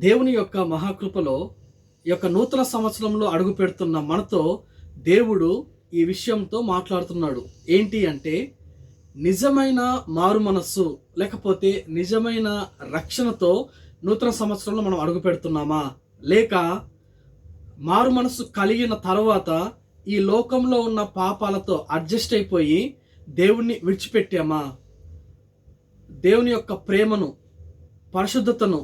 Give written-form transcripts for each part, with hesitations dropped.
దేవుని యొక్క మహాకృపలో ఈ యొక్క నూతన సంవత్సరంలో అడుగు పెడుతున్న మనతో దేవుడు ఈ విషయంతో మాట్లాడుతున్నాడు. ఏంటి అంటే, నిజమైన మారు మనస్సు లేకపోతే నిజమైన రక్షణతో నూతన సంవత్సరంలో మనం అడుగు పెడుతున్నామా, లేక మారు మనస్సు కలిగిన తర్వాత ఈ లోకంలో ఉన్న పాపాలతో అడ్జస్ట్ అయిపోయి దేవుణ్ణి విడిచిపెట్టామా? దేవుని యొక్క ప్రేమను, పరిశుద్ధతను,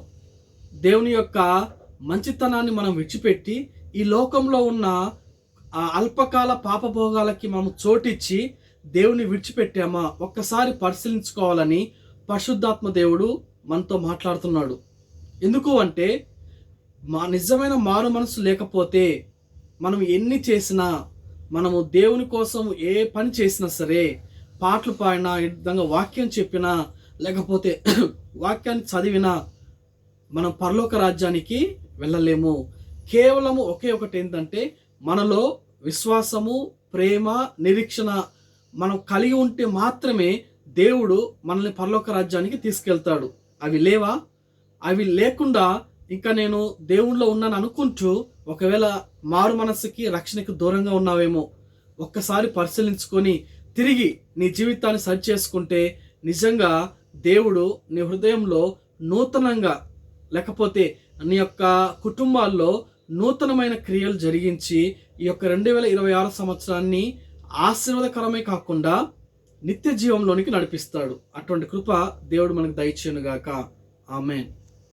దేవుని యొక్క మంచితనాన్ని మనం విడిచిపెట్టి ఈ లోకంలో ఉన్న ఆ అల్పకాల పాపభోగాలకి మనం చోటిచ్చి దేవుని విడిచిపెట్టామా? ఒక్కసారి పరిశీలించుకోవాలని పరిశుద్ధాత్మ దేవుడు మనతో మాట్లాడుతున్నాడు. ఎందుకు అంటే, నిజమైన మారు మనసు లేకపోతే మనం ఎన్ని చేసినా, మనము దేవుని కోసం ఏ పని చేసినా సరే, పాటలు పాడినా, ఈ విధంగా వాక్యం చెప్పినా, లేకపోతే వాక్యాన్ని చదివినా మనం పరలోక రాజ్యానికి వెళ్ళలేము. కేవలము ఒకే ఒకటి ఏంటంటే, మనలో విశ్వాసము, ప్రేమ, నిరీక్షణ మనం కలిగి ఉంటే మాత్రమే దేవుడు మనల్ని పరలోక రాజ్యానికి తీసుకెళ్తాడు. అవి లేవా? అవి లేకుండా ఇంకా నేను దేవుళ్ళో ఉన్నాను అనుకుంటూ ఒకవేళ మారు మనస్సుకి, రక్షణకి దూరంగా ఉన్నావేమో, ఒక్కసారి పరిశీలించుకొని తిరిగి నీ జీవితాన్ని సరి చేసుకుంటే నిజంగా దేవుడు నీ హృదయంలో నూతనంగా, లేకపోతే నీ యొక్క కుటుంబాల్లో నూతనమైన క్రియలు జరిగించి ఈ యొక్క 2026 సంవత్సరాన్ని ఆశీర్వాదకరమే కాకుండా నిత్య జీవంలోనికి నడిపిస్తాడు. అటువంటి కృప దేవుడు మనకు దయచేయునుగాక. ఆమేన్.